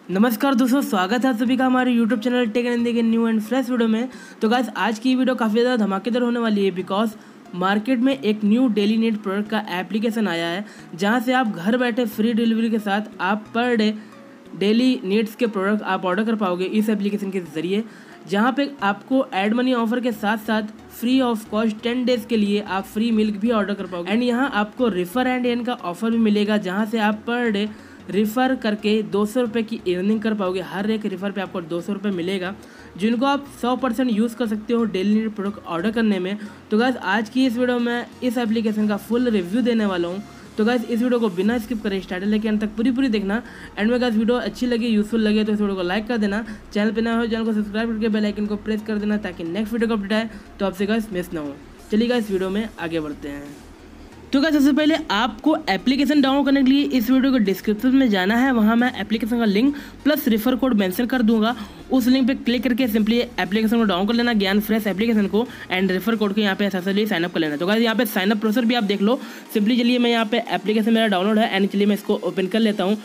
नमस्कार दोस्तों, स्वागत है सभी का हमारे YouTube channel tech and Hindi के न्यू एंड फ्रेश वीडियो में। तो गाइस आज की वीडियो काफ़ी ज़्यादा धमाकेदार होने वाली है बिकॉज मार्केट में एक न्यू डेली नीड प्रोडक्ट का एप्लीकेशन आया है जहां से आप घर बैठे फ्री डिलीवरी के साथ आप पर डे डेली नीड्स के प्रोडक्ट आप ऑर्डर कर पाओगे इस एप्लीकेशन के ज़रिए, जहां पे आपको एड मनी ऑफर के साथ साथ फ्री ऑफ कॉस्ट 10 डेज़ के लिए आप फ्री मिल्क भी ऑर्डर कर पाओगे। एंड यहाँ आपको रेफर एंड अर्न का ऑफर भी मिलेगा जहाँ से आप पर डे रेफ़र करके 200 रुपये की अर्निंग कर पाओगे। हर एक रेफ़र पे आपको 200 रुपये मिलेगा जिनको आप 100% यूज़ कर सकते हो डेली नीड प्रोडक्ट ऑर्डर करने में। तो गाइस आज की इस वीडियो में इस एप्लीकेशन का फुल रिव्यू देने वाला हूँ। तो गाइस इस वीडियो को बिना स्किप करें स्टार्ट लेके अंत तक पूरी देखना। एंड में गाइस वीडियो अच्छी लगी, यूजफुल लगे तो इस वीडियो को लाइक कर देना। चैनल पे नया हो चैनल को सब्सक्राइब करके बेल आइकन को प्रेस कर देना ताकि नेक्स्ट वीडियो का अपडेट आए तो आपसे गाइस मिस ना हो। चलिए गाइस वीडियो में आगे बढ़ते हैं। तो गाइस सबसे पहले आपको एप्लीकेशन डाउनलोड करने के लिए इस वीडियो को डिस्क्रिप्शन में जाना है, वहाँ मैं एप्लीकेशन का link plus refer code mention कर दूंगा। उस लिंक पे क्लिक करके सिंपली एप्लीकेशन को डाउनलोड कर लेना, ज्ञान फ्रेश एप्लीकेशन को, एंड रेफर कोड को यहाँ पे सक्सेसफुली साइनअप कर लेना। तो गाइस यहाँ पे साइनअप प्रोसेस भी आप देख लो। सिंपली चलिए मैं यहाँ पे एप्लीकेशन मेरा डाउनलोड है एंड चलिए मैं इसको ओपन कर लेता हूँ।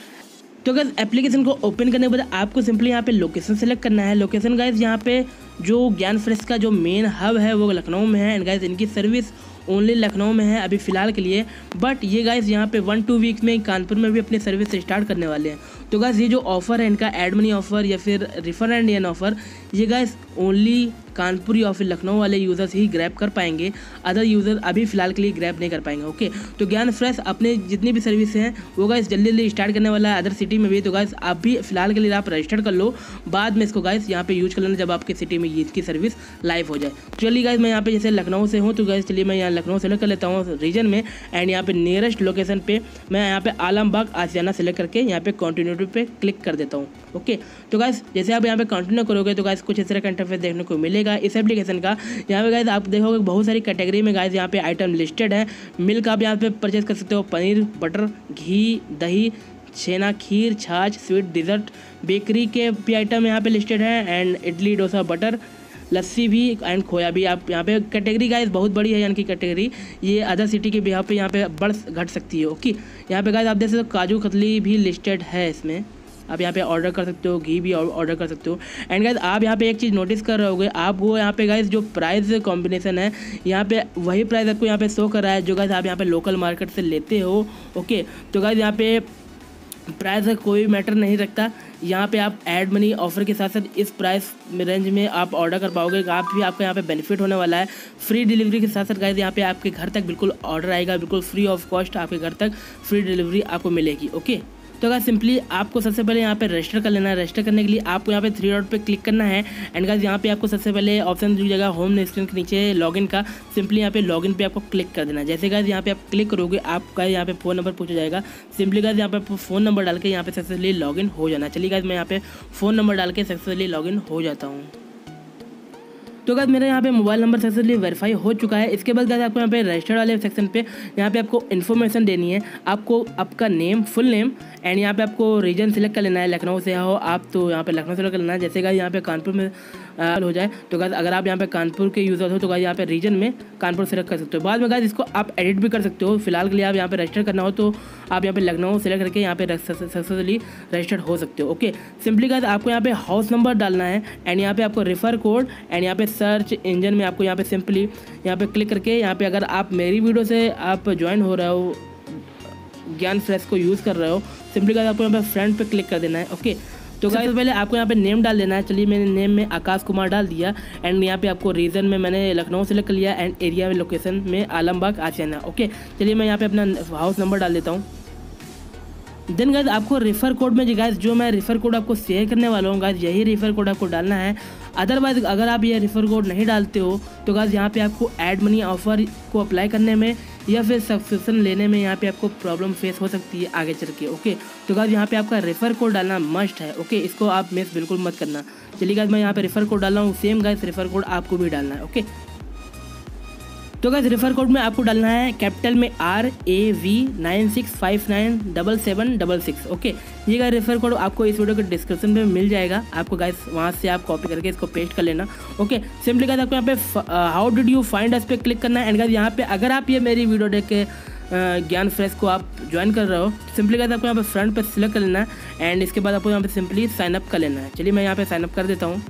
तो गाइस एप्लीकेशन को ओपन करने के बाद आपको सिंपली यहाँ पे लोकेशन सेलेक्ट करना है। लोकेशन गाइस यहाँ पे जो ज्ञान फ्रेश का जो मेन हब है वो लखनऊ में है एंड गाइस इनकी सर्विस ओनली लखनऊ में है अभी फ़िलहाल के लिए, बट ये गाइस यहाँ पे 1-2 वीक में कानपुर में भी अपनी सर्विस स्टार्ट करने वाले हैं। तो गाइस ये जो ऑफ़र है इनका एड मनी ऑफ़र या फिर रेफर एंड अर्न ऑफ़र, ये गाइस ओनली कानपुर या फिर लखनऊ वाले यूज़र्स ही ग्रैब कर पाएंगे, अदर यूज़र अभी फ़िलहाल के लिए ग्रैब नहीं कर पाएंगे। ओके, तो ज्ञान फ्रेश अपने जितनी भी सर्विस हैं वो गाइस जल्दी स्टार्ट करने वाला है अदर सिटी में भी। तो गाइस आप भी फ़िलहाल के लिए आप रजिस्टर कर लो, बाद में इसको गाइस यहाँ पे यूज कर लेना जब आपके सिटी में इसकी सर्विस लाइव हो जाए। चलिए गाइस मैं यहाँ पे जैसे लखनऊ से हूँ तो गाइस चलिए मैं यहाँ लखनऊ सेलेक्ट कर लेता हूँ रीजन में, एंड यहाँ पे नियरेस्ट लोकेशन पे मैं यहाँ पे आलमबाग आशियाना सेलेक्ट करके यहाँ पे कंटिन्यूटी पे क्लिक कर देता हूँ। ओके, तो गाइस जैसे आप यहाँ पे कंटिन्यू करोगे तो गाइस कुछ इस तरह का इंटरफेस देखने को मिलेगा इस एप्लीकेशन का। यहाँ पे गाइस आप देखोगे बहुत सारी कैटेगरी में गाइस यहाँ पे आइटम लिस्टेड है। मिल्क आप यहाँ पे परचेज कर सकते हो, पनीर, बटर, घी, दही, छेना, खीर, छाछ, स्वीट, डिज़र्ट, बेकरी के भी आइटम यहाँ पे लिस्टेड है, एंड इडली, डोसा, बटर, लस्सी भी एंड खोया भी। आप यहाँ पे कैटेगरी गाइस बहुत बड़ी है, यानी कि कैटेगरी ये अदर सिटी के भी यहाँ पे बढ़ घट सकती है। ओके, यहाँ पे गाइस आप देख सकते हो काजू कतली भी लिस्टेड है इसमें, आप यहाँ पे ऑर्डर कर सकते हो, घी भी ऑर्डर कर सकते हो। एंड गाइस आप यहाँ पे एक चीज़ नोटिस कर रहे होगे, आप वो यहाँ पे गाइस जो प्राइस कॉम्बिनेशन है यहाँ पे वही प्राइस आपको यहाँ पे शो कर रहा है जो गाइस आप यहाँ पे लोकल मार्केट से लेते हो। ओके, तो गाइस यहाँ पे प्राइस का कोई मैटर नहीं रखता, यहाँ पे आप ऐड मनी ऑफर के साथ साथ इस प्राइस रेंज में आप ऑर्डर कर पाओगे। आपको यहाँ पे बेनिफिट होने वाला है फ्री डिलीवरी के साथ साथ गाइस यहाँ पे आपके घर तक बिल्कुल ऑर्डर आएगा, बिल्कुल फ्री ऑफ कॉस्ट आपके घर तक फ्री डिलीवरी आपको मिलेगी। ओके, तो गाइस सिंपली आपको सबसे पहले यहाँ पे रजिस्टर कर लेना है। रजिस्टर करने के लिए आपको यहाँ पे 3 डॉट पे क्लिक करना है एंड गाइस यहाँ पे आपको सबसे पहले ऑप्शन जो जगह होम स्क्रीन के नीचे लॉगिन का, सिंपली यहाँ पे लॉगिन पे आपको क्लिक कर देना है। जैसे गाइस यहाँ पे आप क्लिक करोगे आपका यहाँ पे फ़ोन नंबर पूछा जाएगा, सिंपली गाइस यहाँ पे फ़ोन नंबर डाल के यहाँ पे सक्सेसफुली लॉगिन हो जाना। चलिए गाइस मैं यहाँ पे फ़ोन नंबर डाल के सक्सेसफुली लॉगिन हो जाता हूँ। तो गाइस मेरा यहाँ पे मोबाइल नंबर सक्सेसफुली वेरीफाई हो चुका है। इसके बाद गाइस आपको यहाँ पे रजिस्टर वाले सेक्शन पे यहाँ पे आपको इन्फॉर्मेशन देनी है। आपको आपका नेम, फुल नेम, एंड यहाँ पे आपको रीजन सेलेक्ट कर लेना है। लखनऊ से हो आप तो यहाँ पे लखनऊ सेलेक्ट कर लेना है। जैसे गाइस यहाँ पे कानपुर में हो जाए तो गाइस अगर आप यहाँ पे कानपुर के यूज़र हो तो गाइस यहाँ पे रीजन में कानपुर सेलेक्ट कर सकते हो। बाद में गाइस इसको आप एडिट भी कर सकते हो। फिलहाल के लिए आप यहाँ पे रजिस्टर करना हो तो आप यहाँ पे लखनऊ सेलेक्ट करके यहाँ पे सक्सेसफुली रजिस्टर्ड हो सकते हो। ओके, सिंपली गाइस आपको यहाँ पे हाउस नंबर डालना है एंड यहाँ पे आपको रेफर कोड, एंड यहाँ पे सर्च इंजन में आपको यहाँ पे सिंपली यहाँ पे क्लिक करके यहाँ पे अगर आप मेरी वीडियो से आप ज्वाइन हो रहे हो, ज्ञान फ्रेश को यूज़ कर रहे हो, सिंपली गाइस आपको यहाँ पे फ्रेंड पे क्लिक कर देना है। ओके, तो गाइस पहले आपको यहाँ पे नेम डाल देना है। चलिए मैंने नेम में आकाश कुमार डाल दिया एंड यहाँ पे आपको रीजन में मैंने लखनऊ सेलेक्ट कर लिया एंड एरिया में लोकेशन में आलमबाग आशियाना। ओके, चलिए मैं यहाँ पे अपना हाउस नंबर डाल देता हूँ। देन गाइस आपको रेफर कोड में गाइस जो मैं रेफर कोड आपको शेयर करने वाला हूँ गाइस यही रेफर कोड आपको डालना है। अदरवाइज अगर आप ये रेफर कोड नहीं डालते हो तो गाइस यहाँ पे आपको ऐड मनी ऑफर को अप्लाई करने में या फिर सब्सक्रिप्शन लेने में यहाँ पे आपको प्रॉब्लम फेस हो सकती है आगे चल के। ओके, तो गाइस यहाँ पे आपका रेफर कोड डालना मस्ट है। ओके, इसको आप मिस बिल्कुल मत करना। चलिए गाइस मैं यहाँ पे रेफर कोड डाल रहा हूँ, सेम गाइस रेफर कोड आपको भी डालना है। ओके, तो गाइस रेफर कोड में आपको डालना है कैपिटल में RAV96597766। ओके, ये गाइस रेफर कोड आपको इस वीडियो के डिस्क्रिप्शन में मिल जाएगा। आपको गाइस वहाँ से आप कॉपी करके इसको पेस्ट कर लेना। ओके, सिंपली गाइस आपको यहाँ पे how did you find us पे क्लिक करना है एंड गाइस यहाँ पे अगर आप ये मेरी वीडियो देख के ज्ञान फ्रेश को आप ज्वाइन कर रहे हो, सिंपली गाइस आपको यहाँ पे फ्रंट पे सिलेक्ट कर लेना है एंड इसके बाद आपको यहाँ पे सिंपली साइनअप कर लेना है। चलिए मैं यहाँ पे साइनअप कर देता हूँ।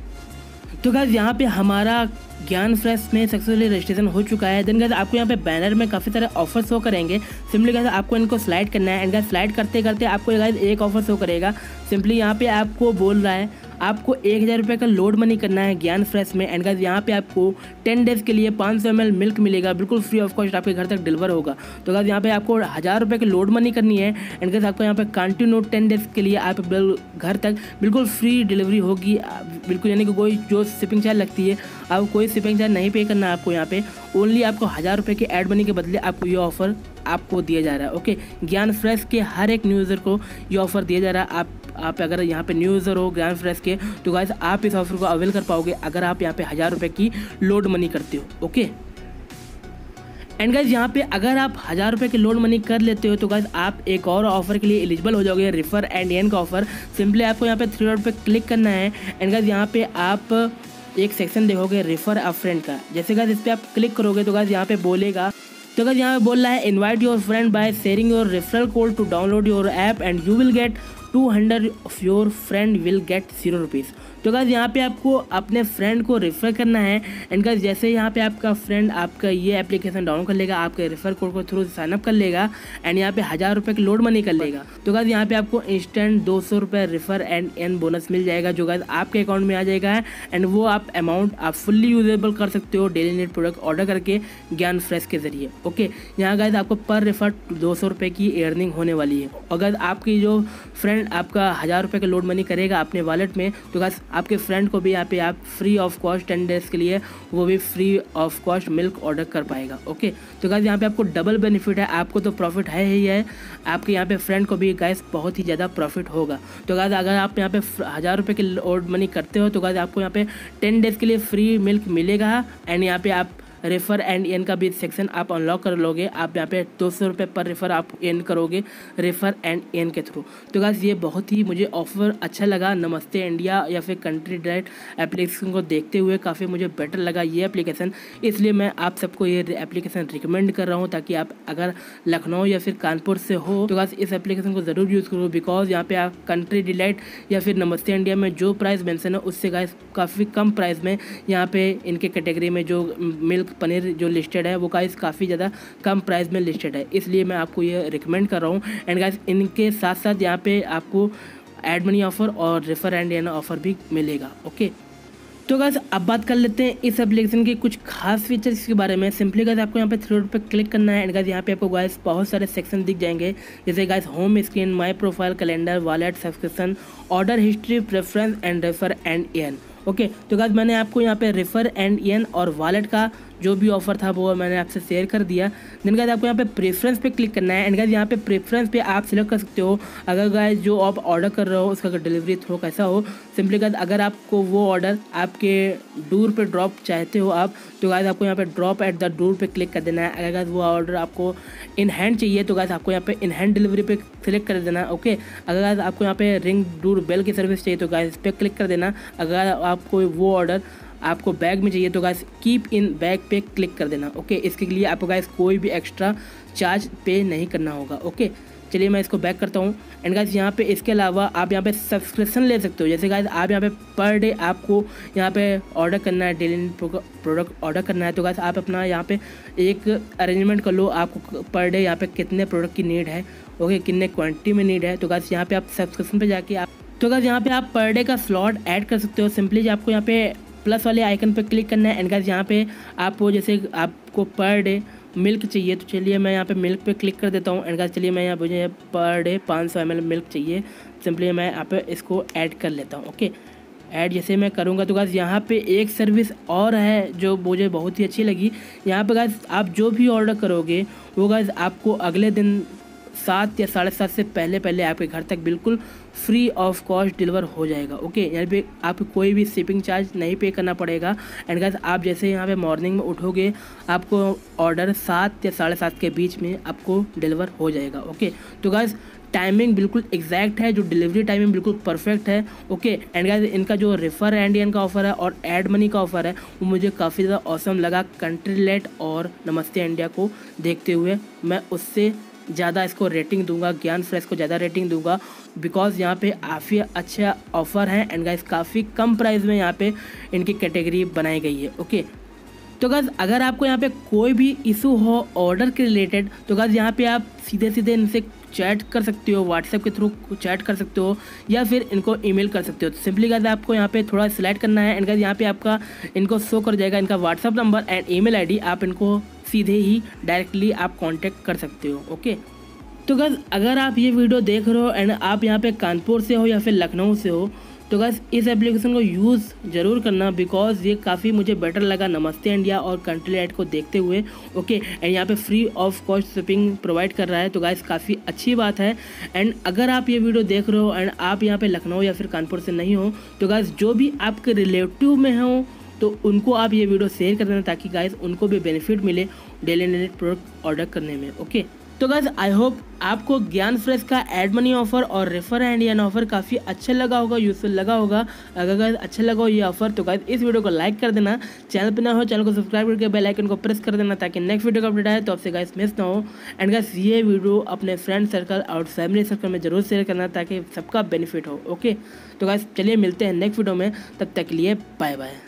तो गाइस यहाँ पे हमारा ज्ञान फ्रेश में सक्सेसफुली रजिस्ट्रेशन हो चुका है। देन गाइस आपको यहाँ पे बैनर में काफ़ी सारे ऑफर शो करेंगे। सिंपली गाइस आपको इनको स्लाइड करना है एंड गाइस स्लाइड करते करते आपको गाइस एक ऑफर शो करेगा। सिंपली यहाँ पे आपको बोल रहा है आपको 1000 रुपये का लोड मनी करना है ज्ञान फ्रेश में एंड गाइस यहाँ पे आपको 10 डेज़ के लिए 500 ml मिल्क मिलेगा, बिल्कुल फ्री ऑफ कॉस्ट आपके घर तक डिलीवर होगा। तो गाइस यहाँ पे आपको 1000 रुपये की लोड मनी करनी है एंड गाइस आपको यहाँ पे कंटिन्यू 10 डेज़ के लिए आप घर तक बिल्कुल फ्री डिलीवरी होगी, बिल्कुल, यानी कि कोई जो शिपिंग चार्ज लगती है आप कोई शिपिंग चार्ज नहीं पे करना है आपको। यहाँ पे ओनली आपको 1000 रुपये की एड मनी के बदले आपको ये ऑफर आपको दिया जा रहा है। ओके, ज्ञान फ्रेश के हर एक न्यू यूज़र को ये ऑफर दिया जा रहा है। आप अगर यहाँ पे न्यू यूज़र हो ज्ञान फ्रेश के तो गाइस आप इस ऑफर को अवेल कर पाओगे अगर आप यहाँ पे 1000 रुपये की लोड मनी करते हो। ओके, एंड गाइस यहाँ पे अगर आप 1000 रुपये की लोड मनी कर लेते हो तो गाइस आप एक और ऑफर के लिए एलिजिबल हो जाओगे, रेफर एंड अर्न का ऑफर। सिंपली आपको यहाँ पे 3 डॉट पे क्लिक करना है एंड गाइस यहाँ पे आप एक सेक्शन देखोगे रेफर अ फ्रेंड का। जैसे गाइस इस पर आप क्लिक करोगे तो गाइस यहाँ पे बोलेगा, तो गाइस यहाँ पे बोल रहा है invite your friend by sharing your referral code to download your app and you will get 200 of your friend will get 0 rupees. तो गाइस यहाँ पे आपको अपने फ्रेंड को रेफर करना है एंड गाइस जैसे यहाँ पे आपका फ्रेंड आपका ये एप्लीकेशन डाउनलोड कर लेगा, आपके रेफर कोड को थ्रू साइनअप कर लेगा एंड यहाँ पे 1000 रुपये की लोड मनी कर लेगा। तो गाइस यहाँ पे आपको इंस्टेंट 200 रुपये रेफर एंड अर्न बोनस मिल जाएगा जो गाइस आपके अकाउंट में आ जाएगा एंड वो आप अमाउंट आप फुल्ली यूजेबल कर सकते हो डेली नीड प्रोडक्ट ऑर्डर करके ज्ञान फ्रेश के जरिए। ओके, यहाँ गाइस आपको पर रेफर 200 रुपये की अर्निंग होने वाली है। अगर आपकी जो फ्रेंड आपका 1000 रुपये का लोड मनी करेगा अपने वॉलेट में तो गाइस आपके फ्रेंड को भी यहाँ पे आप फ्री ऑफ कॉस्ट 10 डेज़ के लिए वो भी free of cost milk order कर पाएगा। ओके, तो गाइस यहाँ पे आपको डबल बेनिफिट है, आपको तो प्रॉफिट है ही है, आपके यहाँ पे फ्रेंड को भी गाइस बहुत ही ज़्यादा प्रॉफिट होगा। तो गाइस अगर आप यहाँ पे 1000 रुपये की लोड मनी करते हो तो गाइस आपको यहाँ पे 10 डेज़ के लिए फ्री मिल्क मिलेगा एंड यहाँ पे आप रेफर एंड अर्न का भी सेक्शन आप अनलॉक कर लोगे। आप यहाँ पे 200 रुपये पर रेफर आप अर्न करोगे रेफर एंड अर्न के थ्रू। तो गाइस ये बहुत ही मुझे ऑफर अच्छा लगा। नमस्ते इंडिया या फिर कंट्री डायरेक्ट एप्लीकेशन को देखते हुए काफ़ी मुझे बेटर लगा ये एप्लीकेशन, इसलिए मैं आप सबको ये एप्लीकेशन रिकमेंड कर रहा हूँ ताकि आप अगर लखनऊ या फिर कानपुर से हो तो गाइस इस एप्लीकेशन को ज़रूर यूज़ करो। बिकॉज यहाँ पे आप कंट्री डिलाइट या फिर नमस्ते इंडिया में जो प्राइस मेंशन है उससे गाइस काफ़ी कम प्राइस में यहाँ पे इनके कैटेगरी में जो मिल्क पनीर जो लिस्टेड है वो गाइस काफ़ी ज़्यादा कम प्राइस में लिस्टेड है, इसलिए मैं आपको ये रिकमेंड कर रहा हूँ। एंड गाइस इनके साथ साथ यहाँ पे आपको एड मनी ऑफर और रेफर एंड अर्न ऑफर भी मिलेगा। ओके, तो गाइस अब बात कर लेते हैं इस एप्लीकेशन के कुछ खास फीचर्स के बारे में। सिंपली गाइस आपको यहाँ पे 3 डॉट पे क्लिक करना है एंड गाइस यहाँ पे आपको गाइस बहुत सारे सेक्शन दिख जाएंगे, जैसे guys home screen, my profile, calendar, wallet, subscription, order history, preference and refer and earn. Okay, तो गाइस मैंने आपको यहाँ पे रेफर एंड अर्न और वॉलेट का जो भी ऑफर था वो मैंने आपसे शेयर कर दिया। देन गाइस आपको यहाँ पे प्रेफरेंस पे क्लिक करना है एंड गाइस यहाँ पे प्रेफरेंस पे आप सिलेक्ट कर सकते हो अगर गाइस जो आप ऑर्डर कर रहे हो उसका डिलीवरी थ्रू कैसा हो। सिंपली गाइस अगर आपको वो ऑर्डर आपके डोर पे ड्रॉप चाहते हो आप तो गाइस आपको यहाँ पे ड्रॉप एट द डोर पे क्लिक कर देना है। अगर गाइस वो ऑर्डर आपको इन हैंड चाहिए तो गाइस आपको यहाँ पे इन हैंड डिलीवरी पे सिलेक्ट कर देना है। ओके, अगर गाइस आपको यहाँ पे रिंग डोर बेल की सर्विस चाहिए तो गाइस इस पर क्लिक कर देना। अगर आपको वो ऑर्डर आपको बैग में चाहिए तो गाइस कीप इन बैग पे क्लिक कर देना। ओके, इसके लिए आपको गाइस कोई भी एक्स्ट्रा चार्ज पे नहीं करना होगा। ओके, चलिए मैं इसको बैक करता हूँ एंड गाइस यहाँ पे इसके अलावा आप यहाँ पे सब्सक्रिप्शन ले सकते हो। जैसे गाइस आप यहाँ पे पर डे आपको यहाँ पे ऑर्डर करना है, डेली प्रोडक्ट ऑर्डर करना है तो गाइस आप अपना यहाँ पे एक अरेंजमेंट कर लो, आपको पर डे यहाँ पे कितने प्रोडक्ट की नीड है, ओके, कितने क्वान्टिटी में नीड है। तो गाइस यहाँ पे आप सब्सक्रिप्शन पे जाके आप तो गाइस यहाँ पे आप पर डे का स्लॉट ऐड कर सकते हो। सिंपली आपको यहाँ पे प्लस वाले आइकन पे क्लिक करना है एंड गाइस यहाँ पे आपको जैसे आपको पर डे मिल्क चाहिए तो चलिए मैं यहाँ पे मिल्क पे क्लिक कर देता हूँ एंड गाइस चलिए मैं यहाँ मुझे पर डे 500 ml मिल्क चाहिए। सिंपली मैं यहाँ पे इसको ऐड कर लेता हूँ। ओके, ऐड जैसे मैं करूँगा तो गाइस यहाँ पे एक सर्विस और है जो मुझे बहुत ही अच्छी लगी। यहाँ पे गाइस आप जो भी ऑर्डर करोगे वो गाइस आपको अगले दिन 7 या 7:30 से पहले आपके घर तक बिल्कुल फ्री ऑफ कॉस्ट डिलीवर हो जाएगा। ओके, यहाँ पे आपको कोई भी शिपिंग चार्ज नहीं पे करना पड़ेगा एंड गाइस आप जैसे यहाँ पे मॉर्निंग में उठोगे आपको ऑर्डर 7 या 7:30 के बीच में आपको डिलीवर हो जाएगा। ओके, तो गाइस टाइमिंग बिल्कुल एग्जैक्ट है, जो डिलीवरी टाइमिंग बिल्कुल परफेक्ट है। ओके एंड गाइस इनका जो रेफर इंडियन का ऑफर है और ऐड मनी का ऑफर है वो मुझे काफ़ी ज़्यादा ऑसम लगा। कंट्रीलेट और नमस्ते इंडिया को देखते हुए मैं उससे ज़्यादा इसको रेटिंग दूंगा, ज्ञान फ्रेश को ज़्यादा रेटिंग दूंगा, बिकॉज यहाँ पे काफ़ी अच्छा ऑफर है एंड गाइस काफ़ी कम प्राइस में यहाँ पे इनकी कैटेगरी बनाई गई है। ओके तो गाइस अगर आपको यहाँ पे कोई भी इशू हो ऑर्डर के रिलेटेड तो गाइस यहाँ पे आप सीधे सीधे इनसे चैट कर सकते हो, व्हाट्सएप के थ्रू चैट कर सकते हो या फिर इनको ईमेल कर सकते हो। तो सिंपली गाइस आपको यहाँ पे थोड़ा सिलेक्ट करना है एंड गाइस यहाँ पे आपका इनको शो कर जाएगा इनका WhatsApp number and email ID, आप इनको सीधे ही डायरेक्टली आप कांटेक्ट कर सकते हो। ओके तो गाइस अगर आप ये वीडियो देख रहे हो एंड आप यहाँ पे कानपुर से हो या फिर लखनऊ से हो तो गाइस इस एप्लीकेशन को यूज़ ज़रूर करना, बिकॉज ये काफ़ी मुझे बेटर लगा नमस्ते इंडिया और कंट्रीलेट को देखते हुए। ओके एंड यहाँ पे free of cost shipping provide कर रहा है, तो गाइस काफ़ी अच्छी बात है। एंड अगर आप ये वीडियो देख रहे हो एंड आप यहाँ पे लखनऊ या फिर कानपुर से नहीं हो तो गाइस जो भी आपके रिलेटिव में हो तो उनको आप ये वीडियो शेयर कर देना ताकि गाइस उनको भी बेनिफिट मिले डेली नीडेड प्रोडक्ट ऑर्डर करने में। ओके तो गाइस आई होप आपको ज्ञान फ्रेश का ऐड मनी ऑफर और रेफर इंडियन ऑफर काफ़ी अच्छा लगा होगा, यूजफुल लगा होगा। अगर गाइस अच्छा लगा हो ये ऑफर तो गाइस इस वीडियो को लाइक कर देना, चैनल पर ना हो चैनल को सब्सक्राइब करके बेल आइकन को प्रेस कर देना ताकि नेक्स्ट वीडियो का अपडेट आए तो आपसे गाइस मिस ना हो। एंड गाइस ये वीडियो अपने फ्रेंड सर्कल और फैमिली सर्कल में जरूर शेयर करना ताकि सबका बेनिफिट हो। ओके तो गाइस चलिए मिलते हैं नेक्स्ट वीडियो में, तब तक के लिए बाय बाय।